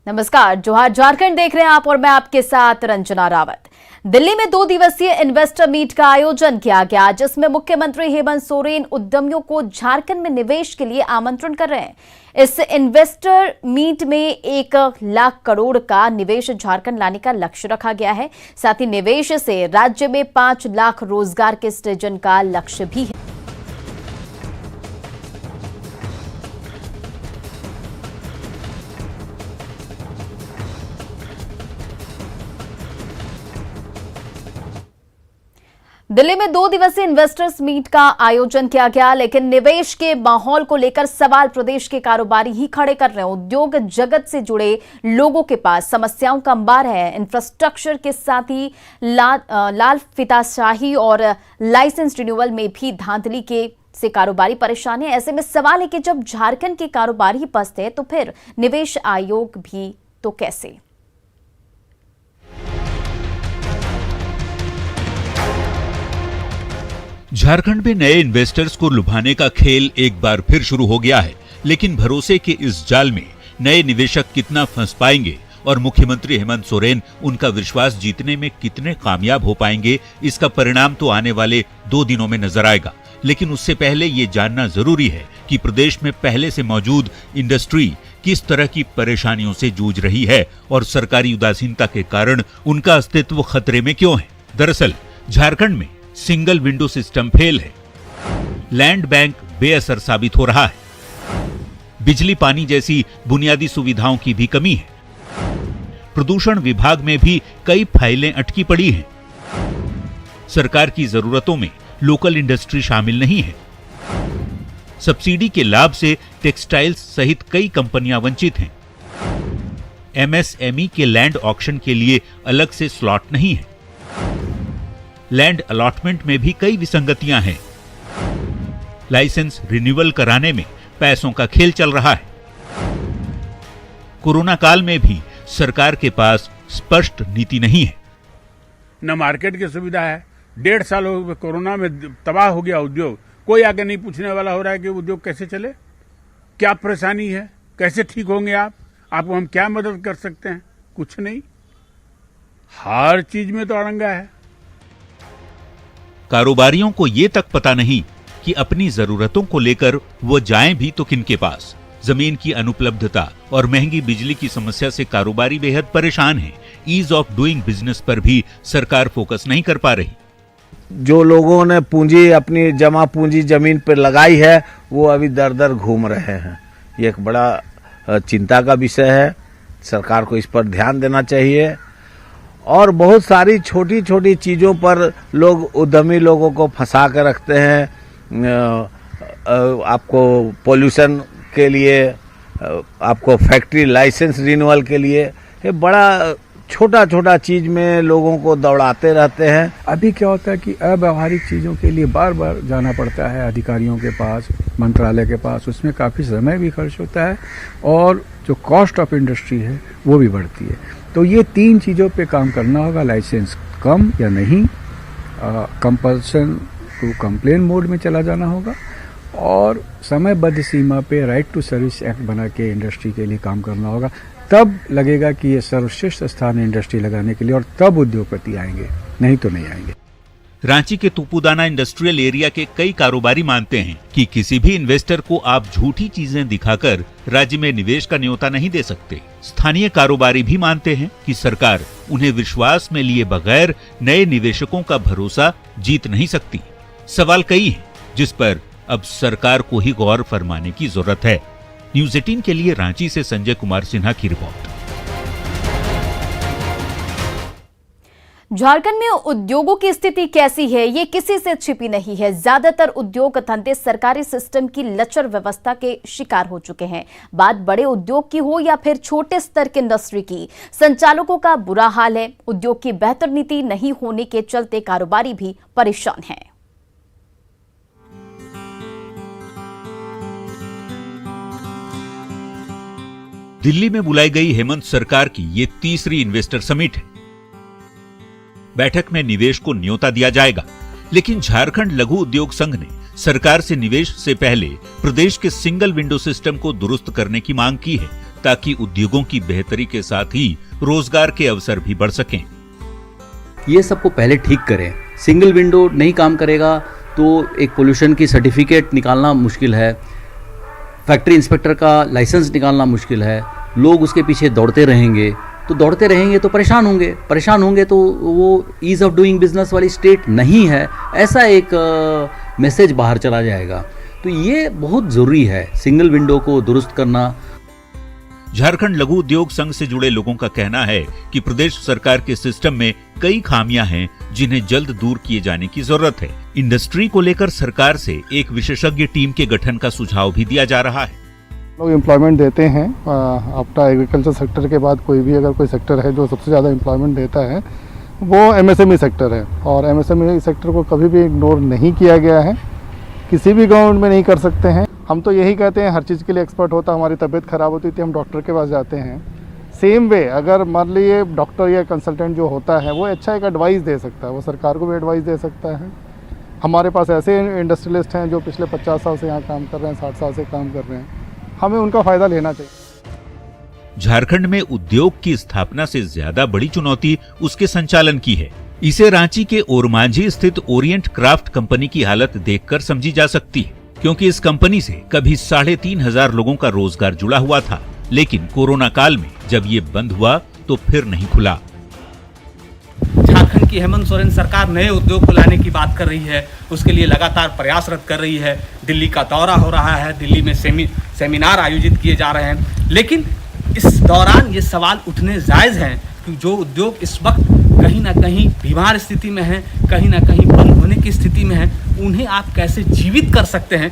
नमस्कार, जोहार झारखंड देख रहे हैं आप और मैं आपके साथ रंजना रावत। दिल्ली में 2 दिवसीय इन्वेस्टर मीट का आयोजन किया गया, जिसमें मुख्यमंत्री हेमंत सोरेन उद्यमियों को झारखंड में निवेश के लिए आमंत्रण कर रहे हैं। इस इन्वेस्टर मीट में 1 लाख करोड़ का निवेश झारखंड लाने का लक्ष्य रखा गया है। साथ ही निवेश से राज्य में 5 लाख रोजगार के सृजन का लक्ष्य भी है। दिल्ली में 2 दिवसीय इन्वेस्टर्स मीट का आयोजन किया गया, लेकिन निवेश के माहौल को लेकर सवाल प्रदेश के कारोबारी ही खड़े कर रहे हैं। उद्योग जगत से जुड़े लोगों के पास समस्याओं का अंबार है। इंफ्रास्ट्रक्चर के साथ ही लाल फीताशाही और लाइसेंस रिन्यूअल में भी धांधली के से कारोबारी परेशान है। ऐसे में सवाल है कि जब झारखंड के कारोबारी ही पस्त है तो फिर निवेश आयोग भी तो कैसे। झारखंड में नए इन्वेस्टर्स को लुभाने का खेल एक बार फिर शुरू हो गया है, लेकिन भरोसे के इस जाल में नए निवेशक कितना फंस पाएंगे और मुख्यमंत्री हेमंत सोरेन उनका विश्वास जीतने में कितने कामयाब हो पाएंगे, इसका परिणाम तो आने वाले 2 दिनों में नजर आएगा। लेकिन उससे पहले ये जानना जरूरी है कि प्रदेश में पहले से मौजूद इंडस्ट्री किस तरह की परेशानियों से जूझ रही है और सरकारी उदासीनता के कारण उनका अस्तित्व खतरे में क्यों है। दरअसल झारखंड में सिंगल विंडो सिस्टम फेल है, लैंड बैंक बेअसर साबित हो रहा है, बिजली पानी जैसी बुनियादी सुविधाओं की भी कमी है, प्रदूषण विभाग में भी कई फाइलें अटकी पड़ी हैं, सरकार की जरूरतों में लोकल इंडस्ट्री शामिल नहीं है, सब्सिडी के लाभ से टेक्सटाइल्स सहित कई कंपनियां वंचित हैं, एमएसएमई के लैंड ऑक्शन के लिए अलग से स्लॉट नहीं है, लैंड अलॉटमेंट में भी कई विसंगतियां हैं, लाइसेंस रिन्यूअल कराने में पैसों का खेल चल रहा है। कोरोना काल में भी सरकार के पास स्पष्ट नीति नहीं है। न मार्केट की सुविधा है। 1.5 साल हो गए, कोरोना में तबाह हो गया उद्योग। कोई आगे नहीं पूछने वाला हो रहा है कि उद्योग कैसे चले, क्या परेशानी है, कैसे ठीक होंगे आपको हम क्या मदद कर सकते हैं। कुछ नहीं, हर चीज में तो अड़ंगा है। कारोबारियों को ये तक पता नहीं कि अपनी जरूरतों को लेकर वो जाएं भी तो किनके पास। जमीन की अनुपलब्धता और महंगी बिजली की समस्या से कारोबारी बेहद परेशान हैं। ईज ऑफ डूइंग बिजनेस पर भी सरकार फोकस नहीं कर पा रही। जो लोगों ने पूंजी अपनी जमा पूंजी जमीन पर लगाई है वो अभी दर दर घूम रहे हैं। ये एक बड़ा चिंता का विषय है। सरकार को इस पर ध्यान देना चाहिए। और बहुत सारी छोटी छोटी चीज़ों पर लोग उद्यमी लोगों को फंसा कर रखते हैं। आपको पोल्यूशन के लिए, आपको फैक्ट्री लाइसेंस रिन्यूअल के लिए, ये बड़ा छोटा छोटा चीज में लोगों को दौड़ाते रहते हैं। अभी क्या होता है कि अव्यावहारिक चीज़ों के लिए बार बार जाना पड़ता है अधिकारियों के पास, मंत्रालय के पास। उसमें काफ़ी समय भी खर्च होता है और जो कॉस्ट ऑफ इंडस्ट्री है वो भी बढ़ती है। तो ये 3 चीज़ों पे काम करना होगा। लाइसेंस कम या नहीं, कंपल्सन टू कंप्लेन मोड में चला जाना होगा और समयबद्ध सीमा पे राइट टू सर्विस एक्ट बना के इंडस्ट्री के लिए काम करना होगा। तब लगेगा कि ये सर्वश्रेष्ठ स्थान है इंडस्ट्री लगाने के लिए और तब उद्योगपति आएंगे, नहीं तो नहीं आएंगे। रांची के तुपुदाना इंडस्ट्रियल एरिया के कई कारोबारी मानते हैं कि किसी भी इन्वेस्टर को आप झूठी चीजें दिखाकर राज्य में निवेश का न्योता नहीं दे सकते। स्थानीय कारोबारी भी मानते हैं कि सरकार उन्हें विश्वास में लिए बगैर नए निवेशकों का भरोसा जीत नहीं सकती। सवाल कई हैं जिस पर अब सरकार को ही गौर फरमाने की जरूरत है। न्यूज़ 18 के लिए रांची से संजय कुमार सिन्हा की रिपोर्ट। झारखंड में उद्योगों की स्थिति कैसी है, ये किसी से छिपी नहीं है। ज्यादातर उद्योग धंधे सरकारी सिस्टम की लचर व्यवस्था के शिकार हो चुके हैं। बात बड़े उद्योग की हो या फिर छोटे स्तर के इंडस्ट्री की, संचालकों का बुरा हाल है। उद्योग की बेहतर नीति नहीं होने के चलते कारोबारी भी परेशान हैं। दिल्ली में बुलाई गई हेमंत सरकार की ये तीसरी इन्वेस्टर समिट है। बैठक में निवेश को न्योता दिया जाएगा, लेकिन झारखंड लघु उद्योग संघ ने सरकार से निवेश से पहले प्रदेश के सिंगल विंडो सिस्टम को दुरुस्त करने की मांग की है, ताकि उद्योगों की बेहतरी के साथ ही रोजगार के अवसर भी बढ़ सकें। ये सबको पहले ठीक करें। सिंगल विंडो नहीं काम करेगा तो एक पोल्यूशन की सर्टिफिकेट निकालना मुश्किल है, फैक्ट्री इंस्पेक्टर का लाइसेंस निकालना मुश्किल है, लोग उसके पीछे दौड़ते रहेंगे तो परेशान होंगे तो वो ईज़ ऑफ डूइंग बिजनेस वाली स्टेट नहीं है, ऐसा एक मैसेज बाहर चला जाएगा। तो ये बहुत ज़रूरी है सिंगल विंडो को दुरुस्त करना। झारखंड लघु उद्योग संघ से जुड़े लोगों का कहना है कि प्रदेश सरकार के सिस्टम में कई खामियां हैं जिन्हें जल्द दूर किए जाने की जरूरत है। इंडस्ट्री को लेकर सरकार से एक विशेषज्ञ टीम के गठन का सुझाव भी दिया जा रहा है। लोग एम्प्लॉयमेंट देते हैं, आफ्टर एग्रीकल्चर सेक्टर के बाद अगर कोई सेक्टर है जो सबसे ज़्यादा एम्प्लॉयमेंट देता है वो एमएसएमई सेक्टर है, और एमएसएमई सेक्टर को कभी भी इग्नोर नहीं किया गया है, किसी भी गवर्नमेंट में नहीं कर सकते हैं। हम तो यही कहते हैं, हर चीज़ के लिए एक्सपर्ट होता है। हमारी तबीयत खराब होती थी हम डॉक्टर के पास जाते हैं, सेम वे अगर मान लीजिए डॉक्टर या कंसल्टेंट जो होता है वो अच्छा एक एडवाइस दे सकता है, वो सरकार को भी एडवाइस दे सकता है। हमारे पास ऐसे इंडस्ट्रियलिस्ट हैं जो पिछले 50 साल से यहाँ काम कर रहे हैं, 60 साल से काम कर रहे हैं, हमें उनका फ़ायदा लेना चाहिए। झारखंड में उद्योग की स्थापना से ज्यादा बड़ी चुनौती उसके संचालन की है। इसे रांची के ओरमांझी स्थित ओरिएंट क्राफ्ट कंपनी की हालत देखकर समझी जा सकती है, क्योंकि इस कंपनी से कभी 3,500 लोगों का रोजगार जुड़ा हुआ था, लेकिन कोरोना काल में जब ये बंद हुआ तो फिर नहीं खुला। झारखंड की हेमंत सोरेन सरकार नए उद्योग को लाने की बात कर रही है, उसके लिए लगातार प्रयासरत कर रही है। दिल्ली का दौरा हो रहा है, दिल्ली में सेमिनार आयोजित किए जा रहे हैं, लेकिन इस दौरान ये सवाल उठने जायज़ हैं कि जो उद्योग इस वक्त कहीं ना कहीं बीमार स्थिति में हैं, कहीं ना कहीं बंद होने की स्थिति में हैं, उन्हें आप कैसे जीवित कर सकते हैं।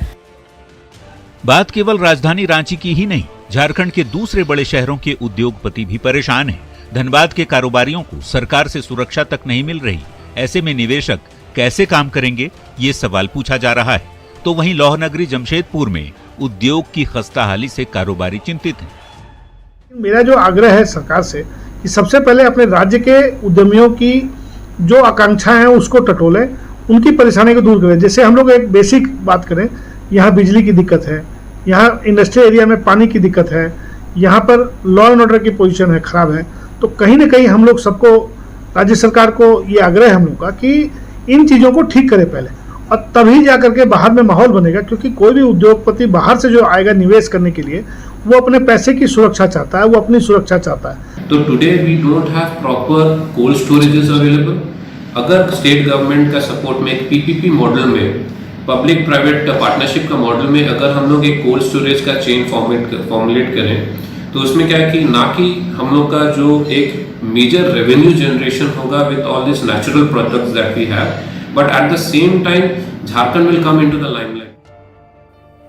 बात केवल राजधानी रांची की ही नहीं, झारखंड के दूसरे बड़े शहरों के उद्योगपति भी परेशान हैं। धनबाद के कारोबारियों को सरकार से सुरक्षा तक नहीं मिल रही, ऐसे में निवेशक कैसे काम करेंगे, ये सवाल पूछा जा रहा है। तो वहीं लौहनगरी जमशेदपुर में उद्योग की खस्ताहाली से कारोबारी चिंतित हैं। मेरा जो आग्रह है सरकार से कि सबसे पहले अपने राज्य के उद्यमियों की जो आकांक्षाएं हैं उसको टटोलें, उनकी परेशानी को दूर करें। जैसे हम लोग एक बेसिक बात करें, यहाँ बिजली की दिक्कत है, यहाँ इंडस्ट्रियल एरिया में पानी की दिक्कत है, यहाँ पर लॉ एंड ऑर्डर की पोजीशन है खराब है। तो कहीं ना कहीं हम लोग सबको, राज्य सरकार को ये आग्रह है हम लोग का कि इन चीज़ों को ठीक करें पहले, और तभी जा करके बाहर में माहौल बनेगा। क्योंकि कोई भी उद्योगपति बाहर से जो आएगा निवेश करने के लिए, वो अपने पैसे की सुरक्षा चाहता है, वो अपनी सुरक्षा चाहता है। तो today we don't have proper cold storages available. अगर स्टेट गवर्नमेंट का सपोर्ट में एक पीपीपी मॉडल में, पब्लिक प्राइवेट पार्टनरशिप का मॉडल में अगर हम लोग एक कोल्ड स्टोरेज का चेन फॉर्मुलेट करें, तो उसमें क्या है कि ना कि हम लोग का जो एक मेजर रेवेन्यू जनरेशन होगा with all this natural products that we have, but at the same time Jharkhand will come into the limelight.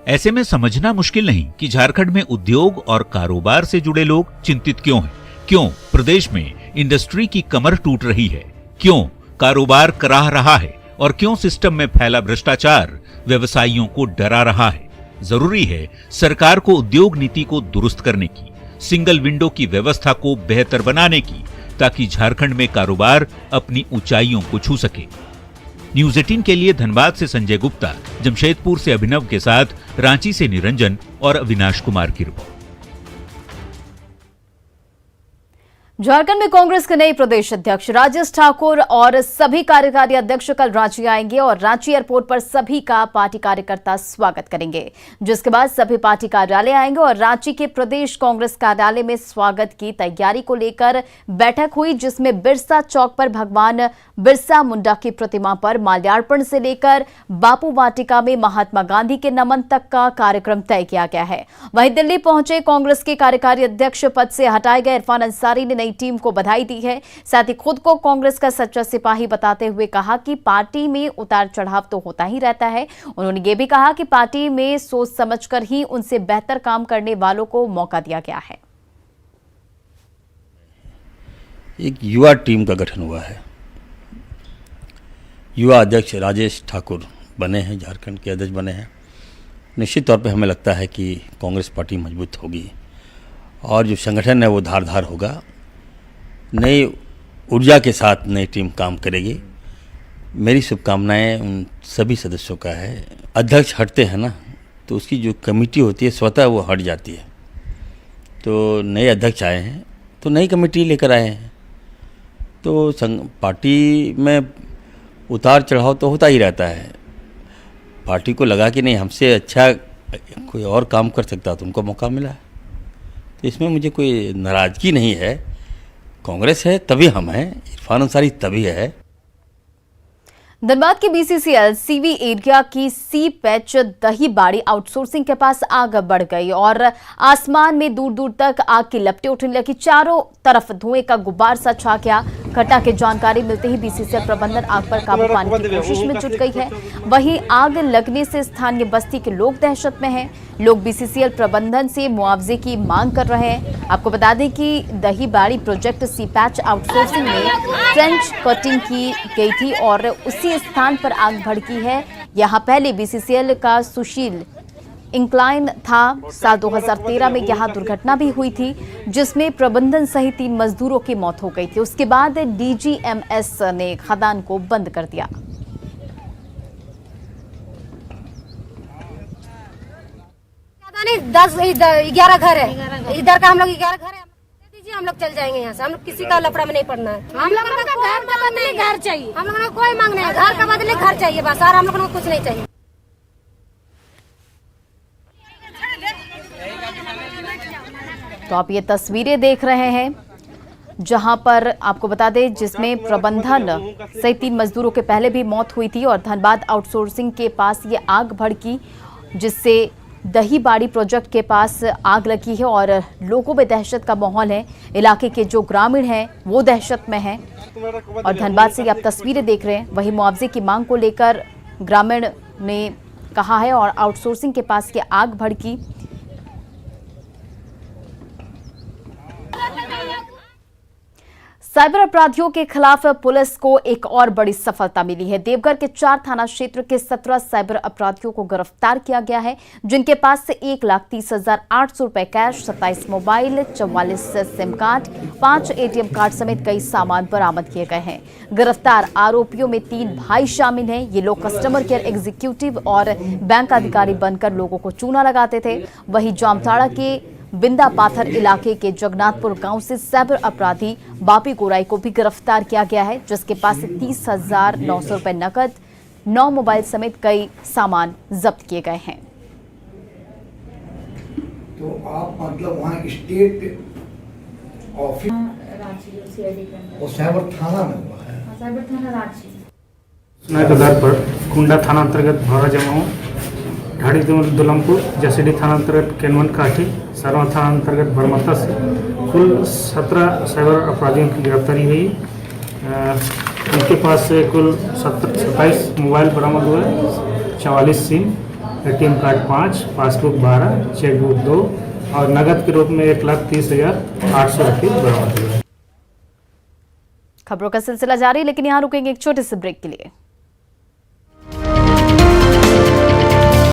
ऐसे में समझना मुश्किल नहीं कि झारखंड में उद्योग और कारोबार से जुड़े लोग चिंतित क्यों हैं। क्यों प्रदेश में इंडस्ट्री की कमर टूट रही है, क्यों कारोबार कराह रहा है, और क्यों सिस्टम में फैला भ्रष्टाचार व्यवसायियों को डरा रहा है। जरूरी है सरकार को उद्योग नीति को दुरुस्त करने की, सिंगल विंडो की व्यवस्था को बेहतर बनाने की, ताकि झारखंड में कारोबार अपनी ऊंचाइयों को छू सके। न्यूज़ 18 के लिए धनबाद से संजय गुप्ता, जमशेदपुर से अभिनव के साथ रांची से निरंजन और अविनाश कुमार की रिपोर्ट। झारखंड में कांग्रेस के नए प्रदेश अध्यक्ष राजेश ठाकुर और सभी कार्यकारी अध्यक्ष कल रांची आएंगे और रांची एयरपोर्ट पर सभी का पार्टी कार्यकर्ता स्वागत करेंगे, जिसके बाद सभी पार्टी कार्यालय आएंगे और रांची के प्रदेश कांग्रेस कार्यालय में स्वागत की तैयारी को लेकर बैठक हुई, जिसमें बिरसा चौक पर भगवान बिरसा मुंडा की प्रतिमा पर माल्यार्पण से लेकर बापू वाटिका में महात्मा गांधी के नमन तक का कार्यक्रम तय किया गया है। वहीं दिल्ली पहुंचे कांग्रेस के कार्यकारी अध्यक्ष पद से हटाए गए इरफान अंसारी ने टीम को बधाई दी है। साथ ही खुद को कांग्रेस का सच्चा सिपाही बताते हुए कहा कि पार्टी में उतार चढ़ाव तो होता ही रहता है। उन्होंने ये भी कहा कि पार्टी में सोच समझकर ही उनसे बेहतर काम करने वालों को मौका दिया गया है। एक युवा टीम का गठन हुआ है। युवा अध्यक्ष राजेश ठाकुर बने हैं, झारखंड के अध्यक्ष बने हैं। निश्चित तौर पे हमें लगता है कि कांग्रेस पार्टी मजबूत होगी और जो संगठन है वो धारदार होगा। नई ऊर्जा के साथ नई टीम काम करेगी। मेरी शुभकामनाएं उन सभी सदस्यों का है। अध्यक्ष हटते हैं ना, तो उसकी जो कमेटी होती है स्वतः वो हट जाती है। तो नए अध्यक्ष आए हैं तो नई कमेटी लेकर आए हैं। तो पार्टी में उतार चढ़ाव तो होता ही रहता है। पार्टी को लगा कि नहीं हमसे अच्छा कोई और काम कर सकता तो उनको मौका मिला। तो इसमें मुझे कोई नाराज़गी नहीं है। कांग्रेस है तभी हम हैं, इरफान अंसारी तभी है। धनबाद के बीसीसीएल सीवी एरिया की सी पैच दही बाड़ी आउटसोर्सिंग के पास आग बढ़ गई और आसमान में दूर दूर तक आग की लपटें उठने लगी। चारों तरफ धुएं का गुब्बार सा छा गया। घटना की जानकारी मिलते ही बीसीसीएल प्रबंधन आग पर काबू पाने की कोशिश में जुट गई है। वहीं आग लगने से स्थानीय बस्ती के लोग दहशत में हैं। लोग बीसीसीएल प्रबंधन से मुआवजे की मांग कर रहे हैं। आपको बता दें कि दही बाड़ी प्रोजेक्ट सी पैच आउटसोर्सिंग में ट्रेंच कटिंग की गई थी और उसी स्थान पर आग भड़की है। यहां पहले बीसीसीएल का सुशील इंक्लाइन था। साल 2013 में यहां दुर्घटना भी हुई थी जिसमें प्रबंधन सहित 3 मजदूरों की मौत हो गई थी। उसके बाद डीजीएमएस ने खदान को बंद कर दिया। नहीं 10-11 घर है इधर का, हम लोग 11 घर है। दीजिए हम लोग चल जाएंगे यहाँ से। हम लोग किसी का लफड़ा में नहीं पड़ना है। हम लोग को घर का बदले घर चाहिए। हम लोगों को कोई मांग नहीं है, घर का बदले घर चाहिए बस। और हम लोगों को कुछ नहीं चाहिए। तो आप ये तस्वीरें देख रहे हैं जहां पर आपको बता दें जिसमें प्रबंधन सहित 3 मजदूरों के पहले भी मौत हुई थी और धनबाद आउटसोर्सिंग के पास ये आग भड़की जिससे दही बाड़ी प्रोजेक्ट के पास आग लगी है और लोगों में दहशत का माहौल है। इलाके के जो ग्रामीण हैं वो दहशत में हैं और धनबाद से आप तस्वीरें देख रहे हैं। वही मुआवजे की मांग को लेकर ग्रामीण ने कहा है और आउटसोर्सिंग के पास ये आग भड़की। साइबर अपराधियों के खिलाफ पुलिस को एक और बड़ी सफलता मिली है। देवघर के 4 थाना क्षेत्र के 17 साइबर अपराधियों को गिरफ्तार किया गया है जिनके पास से 1,30,800 रुपए cash, 27 mobile, 44 SIM card, 5 ATM card समेत कई सामान बरामद किए गए हैं। गिरफ्तार आरोपियों में 3 भाई शामिल हैं। ये लोग कस्टमर केयर एग्जीक्यूटिव और बैंक अधिकारी बनकर लोगों को चूना लगाते थे। वहीं जामताड़ा के बिंदा पाथर इलाके के जगन्नाथपुर गांव से साइबर अपराधी बापी गोराई को भी गिरफ्तार किया गया है जिसके पास से 30,900 रुपए नकद, 9 मोबाइल समेत कई सामान जब्त किए गए हैं। तो आप मतलब वहाँ स्टेट ऑफिस और साइबर थाना में हुआ है। साइबर थाना रांची सूचना के आधार पर कुंडा थाना अंतर्गत भौरा जमाऊ, ढाड़ी दुलमपुर, जसीडी थाना अंतर्गत केनवन काठी, सरवा थाना अंतर्गत बरमता से कुल 17 साइबर अपराधियों की गिरफ्तारी हुई। उनके पास से कुल 27 मोबाइल बरामद हुए, 44 SIM, ATM card 5, passbook 12, chequebook 2 और नगद के रूप में 1,30,800 रुपये बरामद हुए। खबरों का सिलसिला जारी, लेकिन यहाँ रुकेंगे एक छोटे से ब्रेक के लिए।